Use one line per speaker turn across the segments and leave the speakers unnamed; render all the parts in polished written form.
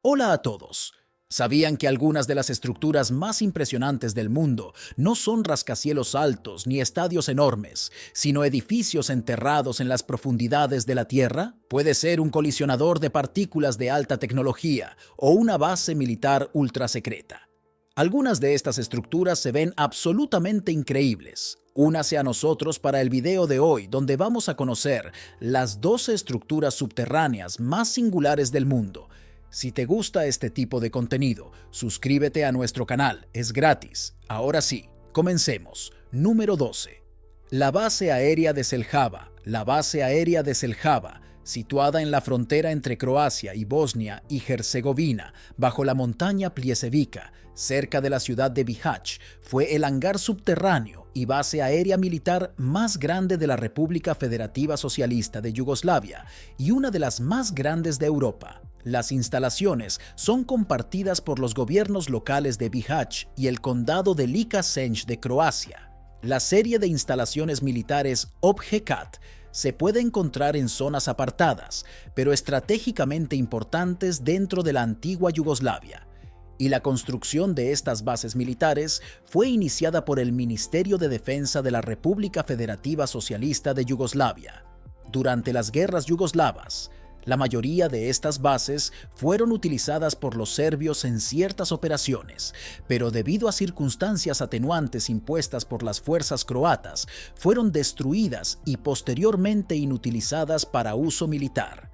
Hola a todos. ¿Sabían que algunas de las estructuras más impresionantes del mundo no son rascacielos altos ni estadios enormes, sino edificios enterrados en las profundidades de la Tierra? Puede ser un colisionador de partículas de alta tecnología o una base militar ultrasecreta. Algunas de estas estructuras se ven absolutamente increíbles. Únase a nosotros para el video de hoy, donde vamos a conocer las 12 estructuras subterráneas más singulares del mundo. Si te gusta este tipo de contenido, suscríbete a nuestro canal, es gratis. Ahora sí, comencemos. Número 12. La base aérea de Šeljava. La base aérea de Šeljava, situada en la frontera entre Croacia y Bosnia y Herzegovina, bajo la montaña Pljesevica, cerca de la ciudad de Bihać, fue el hangar subterráneo y base aérea militar más grande de la República Federativa Socialista de Yugoslavia y una de las más grandes de Europa. Las instalaciones son compartidas por los gobiernos locales de Bihać y el condado de Lika Senj de Croacia. La serie de instalaciones militares OBJECAT se puede encontrar en zonas apartadas, pero estratégicamente importantes dentro de la antigua Yugoslavia. Y la construcción de estas bases militares fue iniciada por el Ministerio de Defensa de la República Federativa Socialista de Yugoslavia. Durante las guerras yugoslavas, la mayoría de estas bases fueron utilizadas por los serbios en ciertas operaciones, pero debido a circunstancias atenuantes impuestas por las fuerzas croatas, fueron destruidas y posteriormente inutilizadas para uso militar.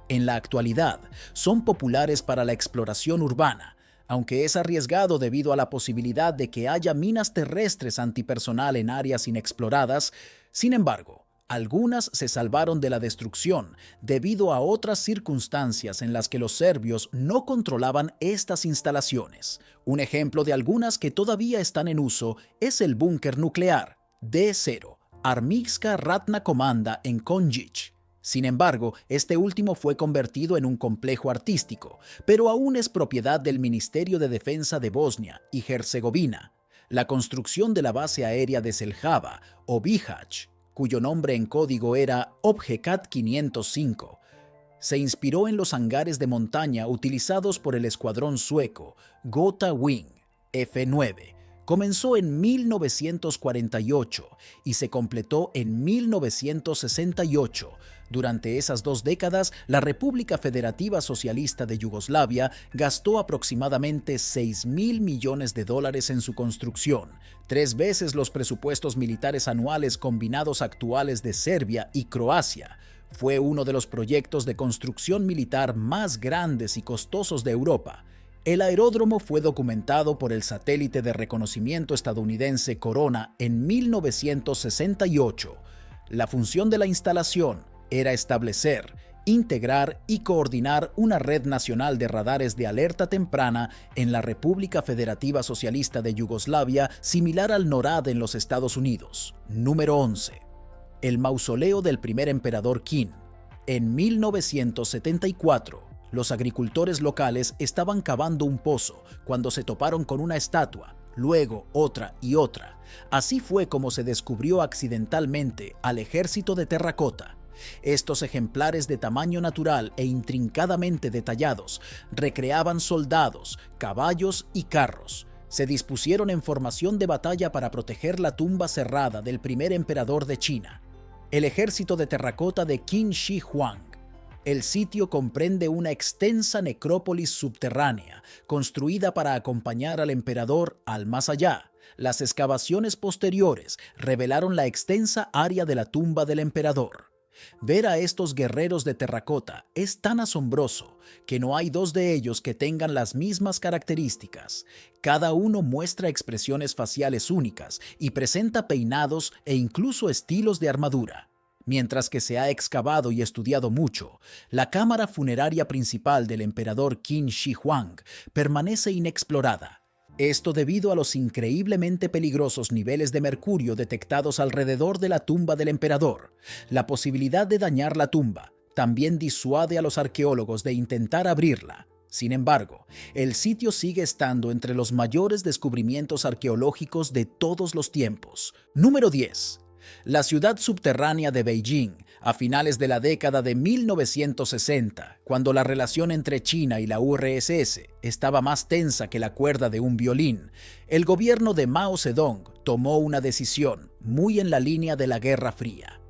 En la actualidad, son populares para la exploración urbana, aunque es arriesgado debido a la posibilidad de que haya minas terrestres antipersonal en áreas inexploradas. Sin embargo, algunas se salvaron de la destrucción debido a otras circunstancias en las que los serbios no controlaban estas instalaciones. Un ejemplo de algunas que todavía están en uso es el búnker nuclear D0, Armijska Ratna Komanda en Konjic. Sin embargo, este último fue convertido en un complejo artístico, pero aún es propiedad del Ministerio de Defensa de Bosnia y Herzegovina. La construcción de la base aérea de Šeljava o Bihać, cuyo nombre en código era OBJECAT 505, se inspiró en los hangares de montaña utilizados por el escuadrón sueco Gotha Wing F9. Comenzó en 1948 y se completó en 1968. Durante esas 2 décadas, la República Federativa Socialista de Yugoslavia gastó aproximadamente $6.000 millones en su construcción, 3 veces los presupuestos militares anuales combinados actuales de Serbia y Croacia. Fue uno de los proyectos de construcción militar más grandes y costosos de Europa. El aeródromo fue documentado por el satélite de reconocimiento estadounidense Corona en 1968. La función de la instalación era establecer, integrar y coordinar una red nacional de radares de alerta temprana en la República Federativa Socialista de Yugoslavia, similar al NORAD en los Estados Unidos. Número 11. El mausoleo del primer emperador Qin. En 1974, los agricultores locales estaban cavando un pozo cuando se toparon con una estatua, luego otra y otra. Así fue como se descubrió accidentalmente al ejército de terracota. Estos ejemplares de tamaño natural e intrincadamente detallados recreaban soldados, caballos y carros. Se dispusieron en formación de batalla para proteger la tumba cerrada del primer emperador de China, el ejército de terracota de Qin Shi Huang. El sitio comprende una extensa necrópolis subterránea, construida para acompañar al emperador al más allá. Las excavaciones posteriores revelaron la extensa área de la tumba del emperador. Ver a estos guerreros de terracota es tan asombroso que no hay 2 de ellos que tengan las mismas características. Cada uno muestra expresiones faciales únicas y presenta peinados e incluso estilos de armadura. Mientras que se ha excavado y estudiado mucho, la cámara funeraria principal del emperador Qin Shi Huang permanece inexplorada. Esto debido a los increíblemente peligrosos niveles de mercurio detectados alrededor de la tumba del emperador. La posibilidad de dañar la tumba también disuade a los arqueólogos de intentar abrirla. Sin embargo, el sitio sigue estando entre los mayores descubrimientos arqueológicos de todos los tiempos. Número 10. La ciudad subterránea de Beijing, a finales de la década de 1960, cuando la relación entre China y la URSS estaba más tensa que la cuerda de un violín, el gobierno de Mao Zedong tomó una decisión muy en la línea de la Guerra Fría.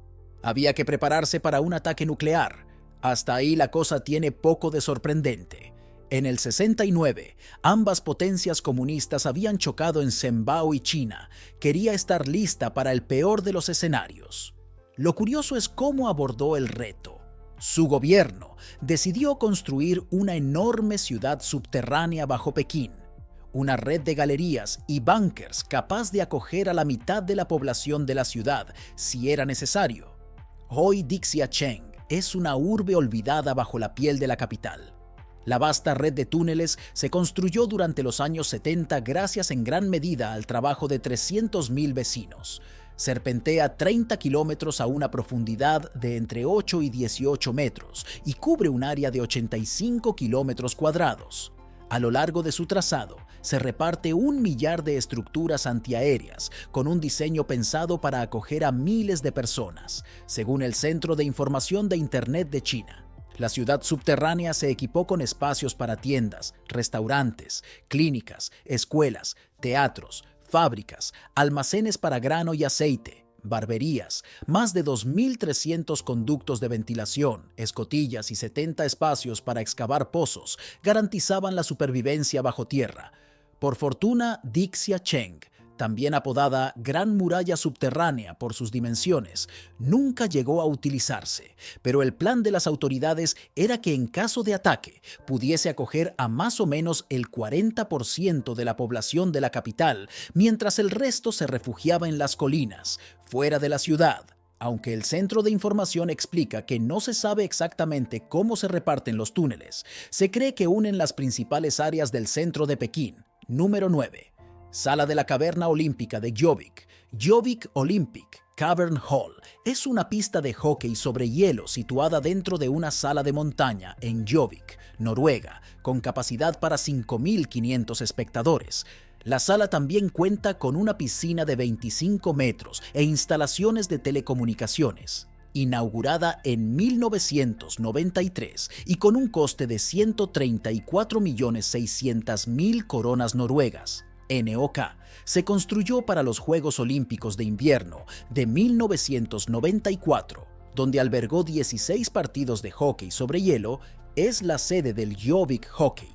Había que prepararse para un ataque nuclear. Hasta ahí la cosa tiene poco de sorprendente. En el 69, ambas potencias comunistas habían chocado en Zhenbao y China quería estar lista para el peor de los escenarios. Lo curioso es cómo abordó el reto. Su gobierno decidió construir una enorme ciudad subterránea bajo Pekín, una red de galerías y búnkers capaz de acoger a la mitad de la población de la ciudad si era necesario. Hoy Dixiacheng es una urbe olvidada bajo la piel de la capital. La vasta red de túneles se construyó durante los años 70 gracias en gran medida al trabajo de 300.000 vecinos. Serpentea 30 kilómetros a una profundidad de entre 8 y 18 metros y cubre un área de 85 kilómetros cuadrados. A lo largo de su trazado, se reparte 1 millar de estructuras antiaéreas con un diseño pensado para acoger a miles de personas, según el Centro de Información de Internet de China. La ciudad subterránea se equipó con espacios para tiendas, restaurantes, clínicas, escuelas, teatros, fábricas, almacenes para grano y aceite, barberías, más de 2.300 conductos de ventilación, escotillas y 70 espacios para excavar pozos garantizaban la supervivencia bajo tierra. Por fortuna, Dixiacheng, también apodada Gran Muralla Subterránea por sus dimensiones, nunca llegó a utilizarse, pero el plan de las autoridades era que en caso de ataque pudiese acoger a más o menos el 40% de la población de la capital, mientras el resto se refugiaba en las colinas, fuera de la ciudad. Aunque el Centro de Información explica que no se sabe exactamente cómo se reparten los túneles, se cree que unen las principales áreas del centro de Pekín. Número 9. Sala de la Caverna Olímpica de Gjøvik. Gjøvik Olympic Cavern Hall es una pista de hockey sobre hielo situada dentro de una sala de montaña en Gjøvik, Noruega, con capacidad para 5.500 espectadores. La sala también cuenta con una piscina de 25 metros e instalaciones de telecomunicaciones. Inaugurada en 1993 y con un coste de 134.600.000 coronas noruegas. NOK, se construyó para los Juegos Olímpicos de Invierno de 1994, donde albergó 16 partidos de hockey sobre hielo. Es la sede del Gjøvik Hockey.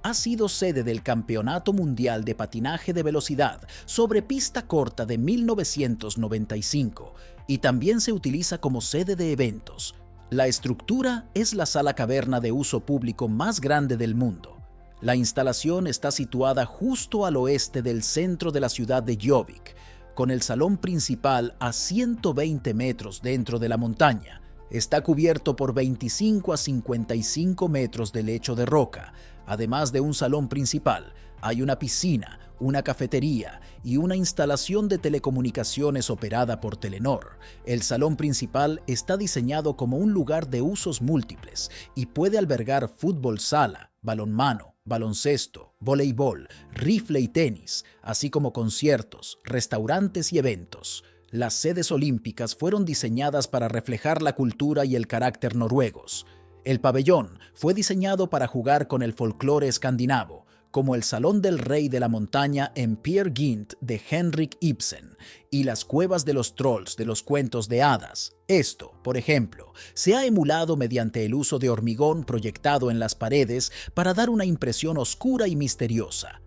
Ha sido sede del Campeonato Mundial de Patinaje de Velocidad sobre pista corta de 1995 y también se utiliza como sede de eventos. La estructura es la sala caverna de uso público más grande del mundo. La instalación está situada justo al oeste del centro de la ciudad de Gjøvik, con el salón principal a 120 metros dentro de la montaña. Está cubierto por 25 a 55 metros de lecho de roca. Además de un salón principal, hay una piscina, una cafetería y una instalación de telecomunicaciones operada por Telenor. El salón principal está diseñado como un lugar de usos múltiples y puede albergar fútbol sala, balonmano, baloncesto, voleibol, rifle y tenis, así como conciertos, restaurantes y eventos. Las sedes olímpicas fueron diseñadas para reflejar la cultura y el carácter noruegos. El pabellón fue diseñado para jugar con el folclore escandinavo, como el Salón del Rey de la Montaña en Peer Gynt de Henrik Ibsen y las cuevas de los trolls de los cuentos de hadas. Esto, por ejemplo, se ha emulado mediante el uso de hormigón proyectado en las paredes para dar una impresión oscura y misteriosa.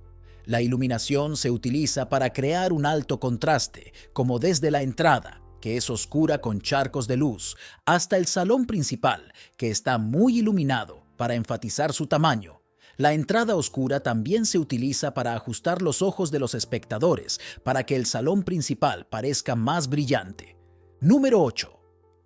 La iluminación se utiliza para crear un alto contraste, como desde la entrada, que es oscura con charcos de luz, hasta el salón principal, que está muy iluminado para enfatizar su tamaño. La entrada oscura también se utiliza para ajustar los ojos de los espectadores para que el salón principal parezca más brillante. Número 8.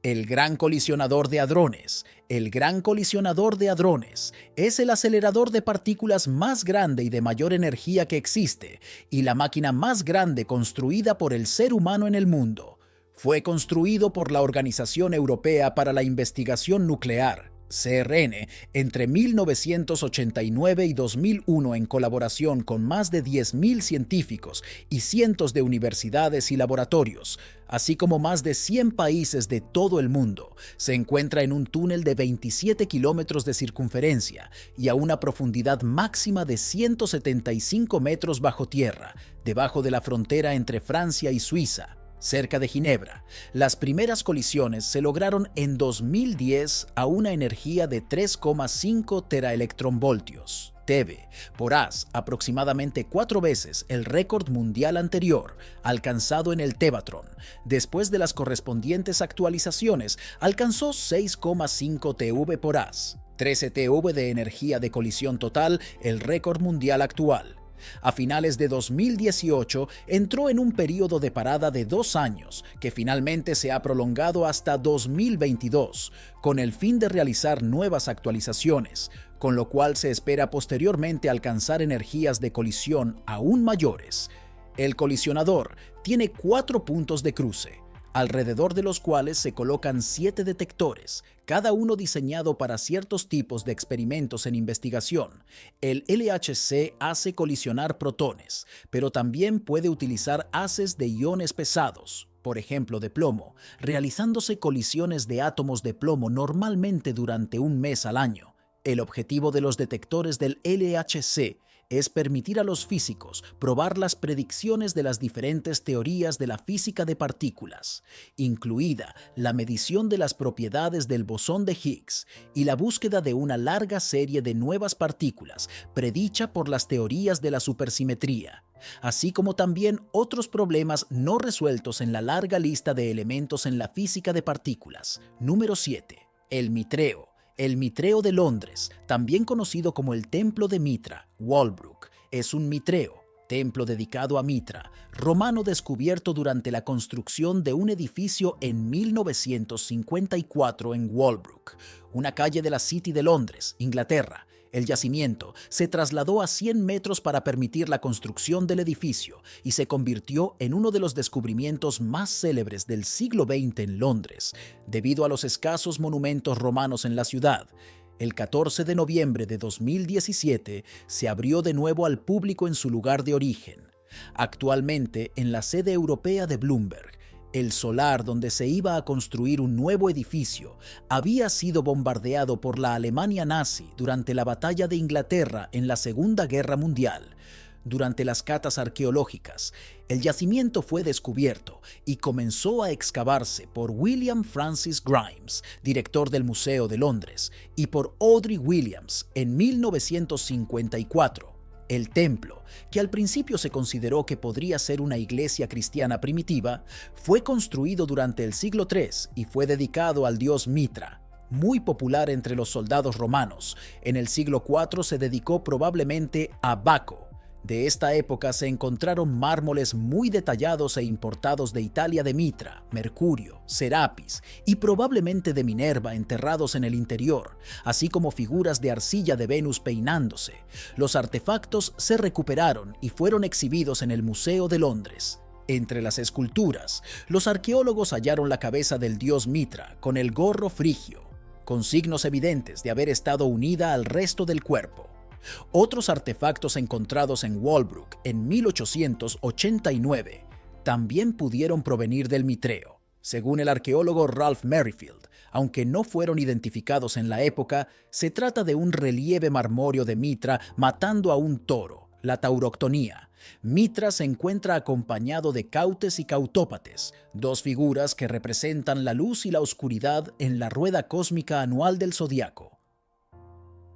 El Gran Colisionador de Hadrones. El Gran Colisionador de Hadrones es el acelerador de partículas más grande y de mayor energía que existe y la máquina más grande construida por el ser humano en el mundo. Fue construido por la Organización Europea para la Investigación Nuclear, CERN, entre 1989 y 2001 en colaboración con más de 10.000 científicos y cientos de universidades y laboratorios, así como más de 100 países de todo el mundo, se encuentra en un túnel de 27 kilómetros de circunferencia y a una profundidad máxima de 175 metros bajo tierra, debajo de la frontera entre Francia y Suiza, cerca de Ginebra. Las primeras colisiones se lograron en 2010 a una energía de 3,5 teraelectronvoltios, TeV, por haz, aproximadamente 4 veces el récord mundial anterior, alcanzado en el Tevatron. Después de las correspondientes actualizaciones, alcanzó 6,5 TeV por haz, 13 TeV de energía de colisión total, el récord mundial actual. A finales de 2018 entró en un periodo de parada de 2 años, que finalmente se ha prolongado hasta 2022, con el fin de realizar nuevas actualizaciones, con lo cual se espera posteriormente alcanzar energías de colisión aún mayores. El colisionador tiene 4 puntos de cruce, alrededor de los cuales se colocan 7 detectores, cada uno diseñado para ciertos tipos de experimentos en investigación. El LHC hace colisionar protones, pero también puede utilizar haces de iones pesados, por ejemplo de plomo, realizándose colisiones de átomos de plomo normalmente durante un mes al año. El objetivo de los detectores del LHC es permitir a los físicos probar las predicciones de las diferentes teorías de la física de partículas, incluida la medición de las propiedades del bosón de Higgs y la búsqueda de una larga serie de nuevas partículas predicha por las teorías de la supersimetría, así como también otros problemas no resueltos en la larga lista de elementos en la física de partículas. Número 7. El mitreo. El mitreo de Londres, también conocido como el Templo de Mitra, Walbrook, es un mitreo, templo dedicado a Mitra, romano descubierto durante la construcción de un edificio en 1954 en Walbrook, una calle de la City de Londres, Inglaterra. El yacimiento se trasladó a 100 metros para permitir la construcción del edificio y se convirtió en uno de los descubrimientos más célebres del siglo XX en Londres, debido a los escasos monumentos romanos en la ciudad. El 14 de noviembre de 2017 se abrió de nuevo al público en su lugar de origen. Actualmente, en la sede europea de Bloomberg, el solar donde se iba a construir un nuevo edificio había sido bombardeado por la Alemania nazi durante la Batalla de Inglaterra en la Segunda Guerra Mundial. Durante las catas arqueológicas, el yacimiento fue descubierto y comenzó a excavarse por William Francis Grimes, director del Museo de Londres, y por Audrey Williams en 1954. El templo, que al principio se consideró que podría ser una iglesia cristiana primitiva, fue construido durante el siglo III y fue dedicado al dios Mitra, muy popular entre los soldados romanos. En el siglo IV se dedicó probablemente a Baco. De esta época se encontraron mármoles muy detallados e importados de Italia de Mitra, Mercurio, Serapis y probablemente de Minerva enterrados en el interior, así como figuras de arcilla de Venus peinándose. Los artefactos se recuperaron y fueron exhibidos en el Museo de Londres. Entre las esculturas, los arqueólogos hallaron la cabeza del dios Mitra con el gorro frigio, con signos evidentes de haber estado unida al resto del cuerpo. Otros artefactos encontrados en Walbrook en 1889 también pudieron provenir del mitreo. Según el arqueólogo Ralph Merrifield, aunque no fueron identificados en la época, se trata de un relieve marmóreo de Mitra matando a un toro, la tauroctonía. Mitra se encuentra acompañado de Cautes y Cautópates, dos figuras que representan la luz y la oscuridad en la rueda cósmica anual del zodiaco.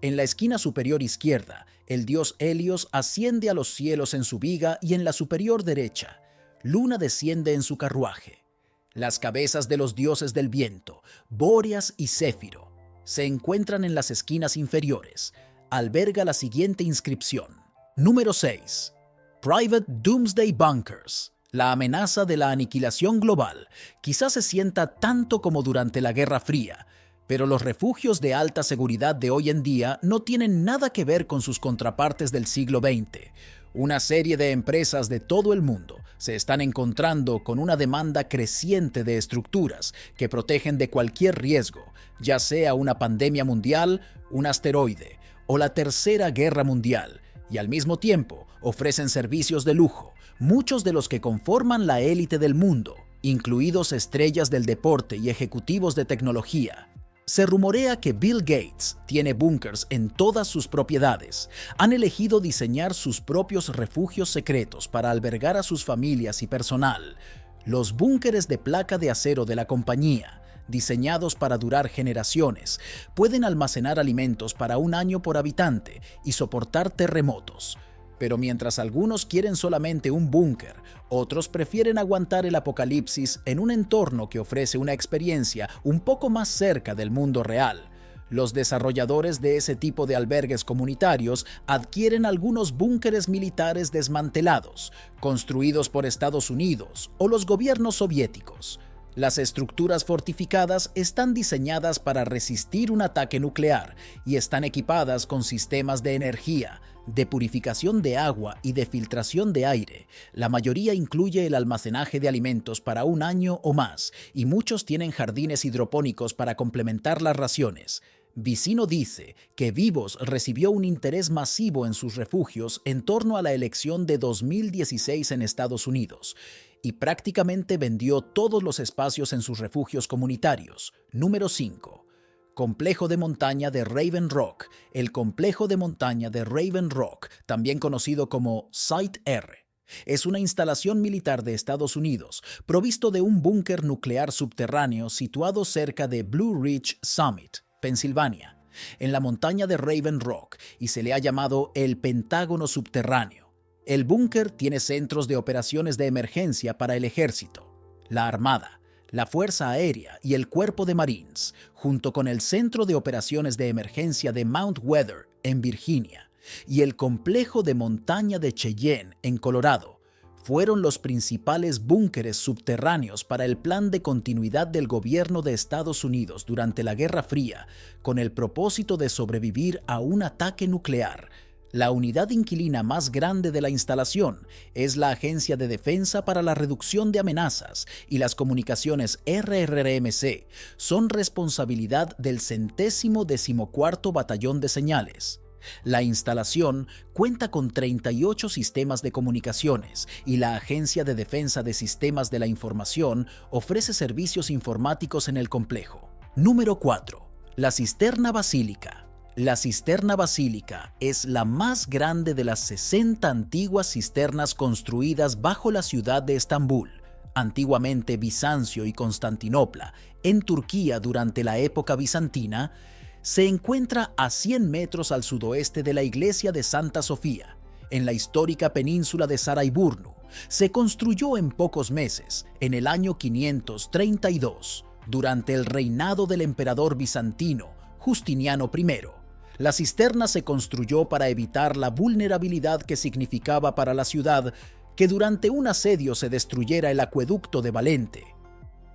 En la esquina superior izquierda, el dios Helios asciende a los cielos en su viga y en la superior derecha, Luna desciende en su carruaje. Las cabezas de los dioses del viento, Bóreas y Céfiro, se encuentran en las esquinas inferiores. Alberga la siguiente inscripción. Número 6. Private Doomsday Bunkers. La amenaza de la aniquilación global quizás se sienta tanto como durante la Guerra Fría, pero los refugios de alta seguridad de hoy en día no tienen nada que ver con sus contrapartes del siglo XX. Una serie de empresas de todo el mundo se están encontrando con una demanda creciente de estructuras que protegen de cualquier riesgo, ya sea una pandemia mundial, un asteroide o la Tercera Guerra Mundial, y al mismo tiempo ofrecen servicios de lujo, muchos de los que conforman la élite del mundo, incluidos estrellas del deporte y ejecutivos de tecnología. Se rumorea que Bill Gates tiene búnkers en todas sus propiedades. Han elegido diseñar sus propios refugios secretos para albergar a sus familias y personal. Los búnkeres de placa de acero de la compañía, diseñados para durar generaciones, pueden almacenar alimentos para un año por habitante y soportar terremotos. Pero mientras algunos quieren solamente un búnker, otros prefieren aguantar el apocalipsis en un entorno que ofrece una experiencia un poco más cerca del mundo real. Los desarrolladores de ese tipo de albergues comunitarios adquieren algunos búnkeres militares desmantelados, construidos por Estados Unidos o los gobiernos soviéticos. Las estructuras fortificadas están diseñadas para resistir un ataque nuclear y están equipadas con sistemas de energía, de purificación de agua y de filtración de aire. La mayoría incluye el almacenaje de alimentos para un año o más, y muchos tienen jardines hidropónicos para complementar las raciones. Vicino dice que Vivos recibió un interés masivo en sus refugios en torno a la elección de 2016 en Estados Unidos, y prácticamente vendió todos los espacios en sus refugios comunitarios. Número 5. Complejo de montaña de Raven Rock. El complejo de montaña de Raven Rock, también conocido como Site R, es una instalación militar de Estados Unidos provisto de un búnker nuclear subterráneo situado cerca de Blue Ridge Summit, Pensilvania, en la montaña de Raven Rock, y se le ha llamado el Pentágono Subterráneo. El búnker tiene centros de operaciones de emergencia para el ejército, la armada, la Fuerza Aérea y el Cuerpo de Marines, junto con el Centro de Operaciones de Emergencia de Mount Weather en Virginia y el Complejo de Montaña de Cheyenne en Colorado, fueron los principales búnkeres subterráneos para el plan de continuidad del gobierno de Estados Unidos durante la Guerra Fría, con el propósito de sobrevivir a un ataque nuclear. La unidad inquilina más grande de la instalación es la Agencia de Defensa para la Reducción de Amenazas, y las comunicaciones RRMC son responsabilidad del 114º Batallón de Señales. La instalación cuenta con 38 sistemas de comunicaciones, y la Agencia de Defensa de Sistemas de la Información ofrece servicios informáticos en el complejo. Número 4. La Cisterna Basílica. La cisterna basílica es la más grande de las 60 antiguas cisternas construidas bajo la ciudad de Estambul, antiguamente Bizancio y Constantinopla, en Turquía durante la época bizantina. Se encuentra a 100 metros al sudoeste de la iglesia de Santa Sofía, en la histórica península de Sarayburnu. Se construyó en pocos meses, en el año 532, durante el reinado del emperador bizantino Justiniano I. La cisterna se construyó para evitar la vulnerabilidad que significaba para la ciudad que durante un asedio se destruyera el acueducto de Valente.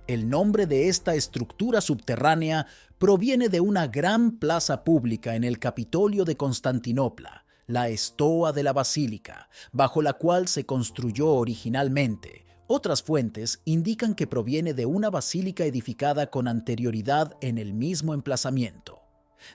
El nombre de esta estructura subterránea proviene de una gran plaza pública en el Capitolio de Constantinopla, la Estoa de la Basílica, bajo la cual se construyó originalmente. Otras fuentes indican que proviene de una basílica edificada con anterioridad en el mismo emplazamiento.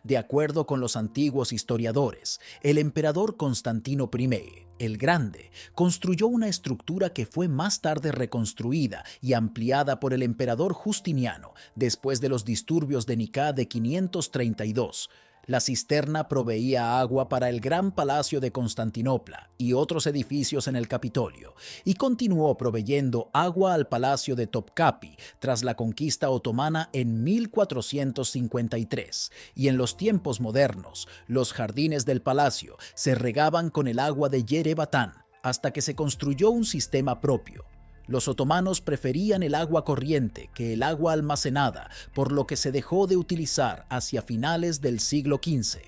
De acuerdo con los antiguos historiadores, el emperador Constantino I, el Grande, construyó una estructura que fue más tarde reconstruida y ampliada por el emperador Justiniano después de los disturbios de Nicea de 532. La cisterna proveía agua para el Gran Palacio de Constantinopla y otros edificios en el Capitolio, y continuó proveyendo agua al Palacio de Topkapi tras la conquista otomana en 1453. Y en los tiempos modernos, los jardines del palacio se regaban con el agua de Yerebatán, hasta que se construyó un sistema propio. Los otomanos preferían el agua corriente que el agua almacenada, por lo que se dejó de utilizar hacia finales del siglo XV.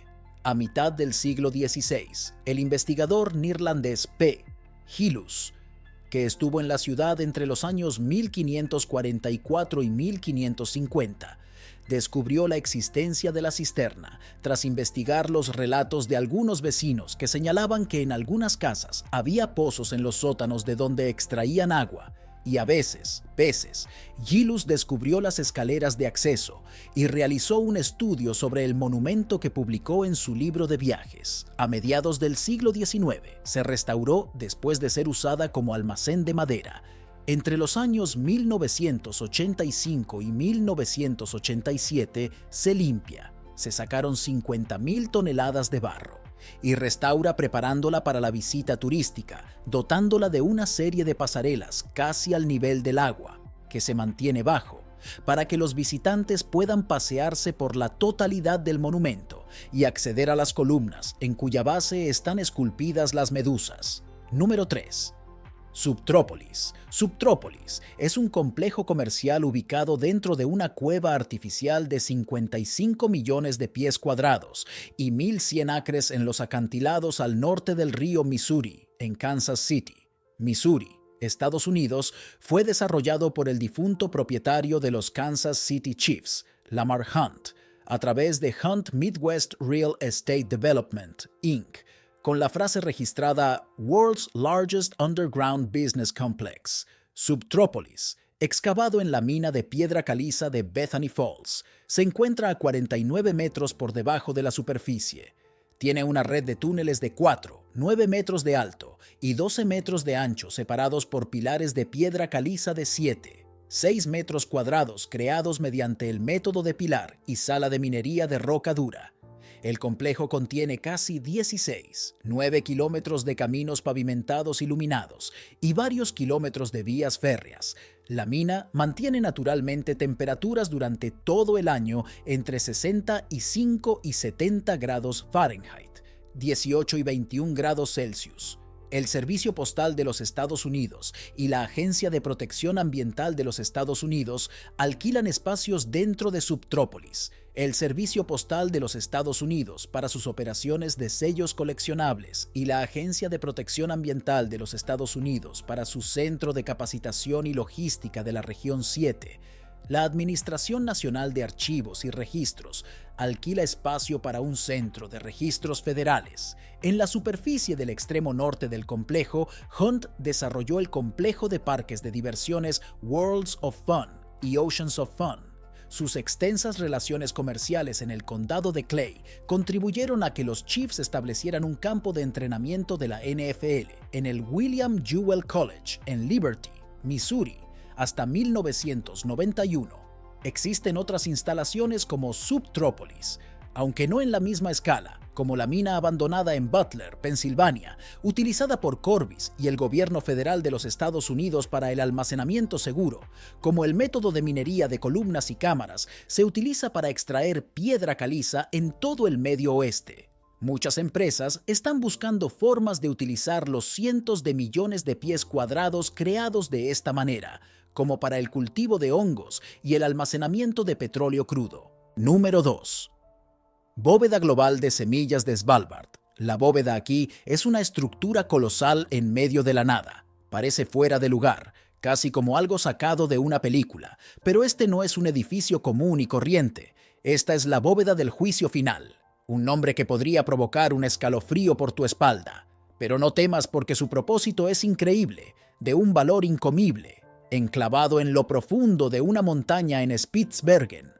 A mitad del siglo XVI, el investigador neerlandés P. Gilus, que estuvo en la ciudad entre los años 1544 y 1550, descubrió la existencia de la cisterna tras investigar los relatos de algunos vecinos que señalaban que en algunas casas había pozos en los sótanos de donde extraían agua y a veces peces. Gilus descubrió las escaleras de acceso y realizó un estudio sobre el monumento que publicó en su libro de viajes. A mediados del siglo XIX se restauró después de ser usada como almacén de madera. Entre los años 1985 y 1987 se limpia. Se sacaron 50.000 toneladas de barro y restaura preparándola para la visita turística, dotándola de una serie de pasarelas casi al nivel del agua, que se mantiene bajo, para que los visitantes puedan pasearse por la totalidad del monumento y acceder a las columnas en cuya base están esculpidas las medusas. Número 3. Subtrópolis. Subtrópolis es un complejo comercial ubicado dentro de una cueva artificial de 55 millones de pies cuadrados y 1.100 acres en los acantilados al norte del río Missouri, en Kansas City, Missouri, Estados Unidos. Fue desarrollado por el difunto propietario de los Kansas City Chiefs, Lamar Hunt, a través de Hunt Midwest Real Estate Development, Inc., con la frase registrada World's Largest Underground Business Complex. Subtrópolis, excavado en la mina de piedra caliza de Bethany Falls, se encuentra a 49 metros por debajo de la superficie. Tiene una red de túneles de 4, 9 metros de alto y 12 metros de ancho separados por pilares de piedra caliza de 7, 6 metros cuadrados creados mediante el método de pilar y sala de minería de roca dura. El complejo contiene casi 9 kilómetros de caminos pavimentados iluminados y varios kilómetros de vías férreas. La mina mantiene naturalmente temperaturas durante todo el año entre 65 y 70 grados Fahrenheit, 18 y 21 grados Celsius. El Servicio Postal de los Estados Unidos y la Agencia de Protección Ambiental de los Estados Unidos alquilan espacios dentro de Subtrópolis. El Servicio Postal de los Estados Unidos para sus operaciones de sellos coleccionables y la Agencia de Protección Ambiental de los Estados Unidos para su Centro de Capacitación y Logística de la Región 7. La Administración Nacional de Archivos y Registros alquila espacio para un centro de registros federales. En la superficie del extremo norte del complejo, Hunt desarrolló el complejo de parques de diversiones Worlds of Fun y Oceans of Fun. Sus extensas relaciones comerciales en el condado de Clay contribuyeron a que los Chiefs establecieran un campo de entrenamiento de la NFL en el William Jewell College en Liberty, Missouri, hasta 1991. Existen otras instalaciones como Subtrópolis, aunque no en la misma escala, como la mina abandonada en Butler, Pensilvania, utilizada por Corbis y el gobierno federal de los Estados Unidos para el almacenamiento seguro, como el método de minería de columnas y cámaras se utiliza para extraer piedra caliza en todo el Medio Oeste. Muchas empresas están buscando formas de utilizar los cientos de millones de pies cuadrados creados de esta manera, como para el cultivo de hongos y el almacenamiento de petróleo crudo. Número 2. Bóveda global de semillas de Svalbard. La bóveda aquí es una estructura colosal en medio de la nada. Parece fuera de lugar, casi como algo sacado de una película, pero este no es un edificio común y corriente. Esta es la bóveda del juicio final, un nombre que podría provocar un escalofrío por tu espalda. Pero no temas porque su propósito es increíble, de un valor incomible. Enclavado en lo profundo de una montaña en Spitsbergen,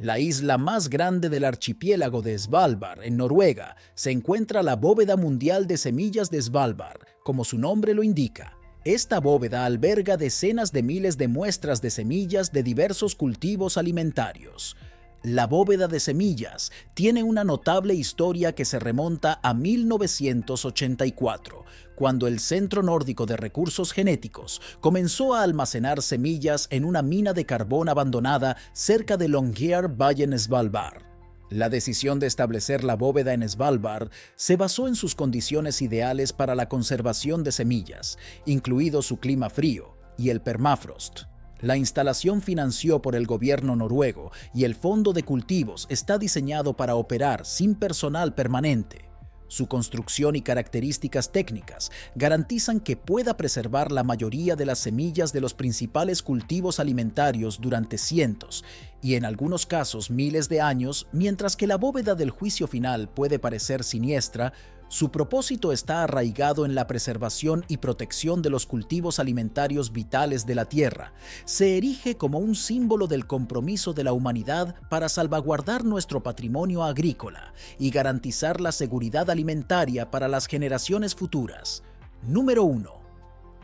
la isla más grande del archipiélago de Svalbard, en Noruega, se encuentra la bóveda mundial de semillas de Svalbard, como su nombre lo indica. Esta bóveda alberga decenas de miles de muestras de semillas de diversos cultivos alimentarios. La bóveda de semillas tiene una notable historia que se remonta a 1984, cuando el Centro Nórdico de Recursos Genéticos comenzó a almacenar semillas en una mina de carbón abandonada cerca de Longyearbyen, Svalbard. La decisión de establecer la bóveda en Svalbard se basó en sus condiciones ideales para la conservación de semillas, incluido su clima frío y el permafrost. La instalación financió por el gobierno noruego y el Fondo de Cultivos está diseñado para operar sin personal permanente. Su construcción y características técnicas garantizan que pueda preservar la mayoría de las semillas de los principales cultivos alimentarios durante cientos y en algunos casos miles de años, mientras que la bóveda del juicio final puede parecer siniestra. Su propósito está arraigado en la preservación y protección de los cultivos alimentarios vitales de la tierra. Se erige como un símbolo del compromiso de la humanidad para salvaguardar nuestro patrimonio agrícola y garantizar la seguridad alimentaria para las generaciones futuras. Número 1.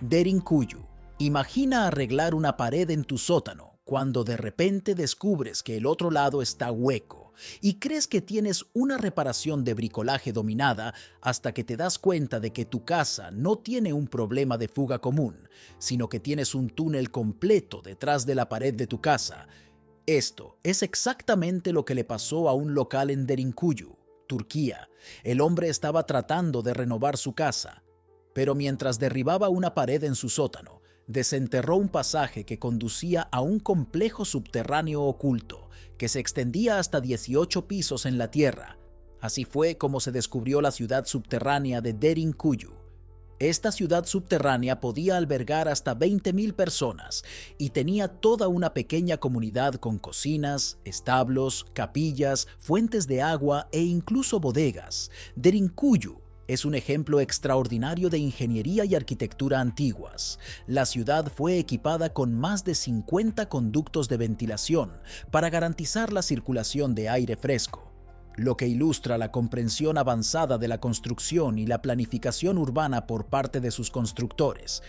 Derinkuyu. Imagina arreglar una pared en tu sótano cuando de repente descubres que el otro lado está hueco y crees que tienes una reparación de bricolaje dominada hasta que te das cuenta de que tu casa no tiene un problema de fuga común, sino que tienes un túnel completo detrás de la pared de tu casa. Esto es exactamente lo que le pasó a un local en Derinkuyu, Turquía. El hombre estaba tratando de renovar su casa, pero mientras derribaba una pared en su sótano, desenterró un pasaje que conducía a un complejo subterráneo oculto que se extendía hasta 18 pisos en la tierra. Así fue como se descubrió la ciudad subterránea de Derinkuyu. Esta ciudad subterránea podía albergar hasta 20.000 personas y tenía toda una pequeña comunidad con cocinas, establos, capillas, fuentes de agua e incluso bodegas. Derinkuyu es un ejemplo extraordinario de ingeniería y arquitectura antiguas. La ciudad fue equipada con más de 50 conductos de ventilación para garantizar la circulación de aire fresco, lo que ilustra la comprensión avanzada de la construcción y la planificación urbana por parte de sus constructores.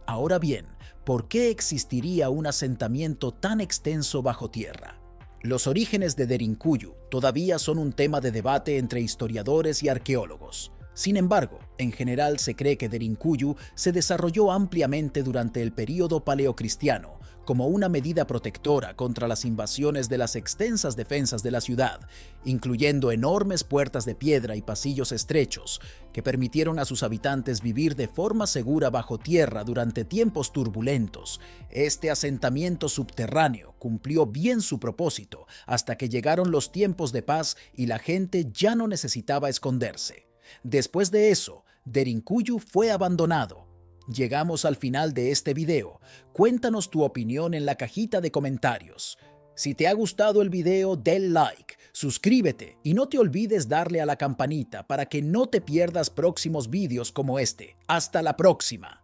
Ahora bien, ¿por qué existiría un asentamiento tan extenso bajo tierra? Los orígenes de Derinkuyu todavía son un tema de debate entre historiadores y arqueólogos. Sin embargo, en general se cree que Derinkuyu se desarrolló ampliamente durante el período paleocristiano como una medida protectora contra las invasiones de las extensas defensas de la ciudad, incluyendo enormes puertas de piedra y pasillos estrechos que permitieron a sus habitantes vivir de forma segura bajo tierra durante tiempos turbulentos. Este asentamiento subterráneo cumplió bien su propósito hasta que llegaron los tiempos de paz y la gente ya no necesitaba esconderse. Después de eso, Derinkuyu fue abandonado. Llegamos al final de este video. Cuéntanos tu opinión en la cajita de comentarios. Si te ha gustado el video, den like, suscríbete y no te olvides darle a la campanita para que no te pierdas próximos videos como este. ¡Hasta la próxima!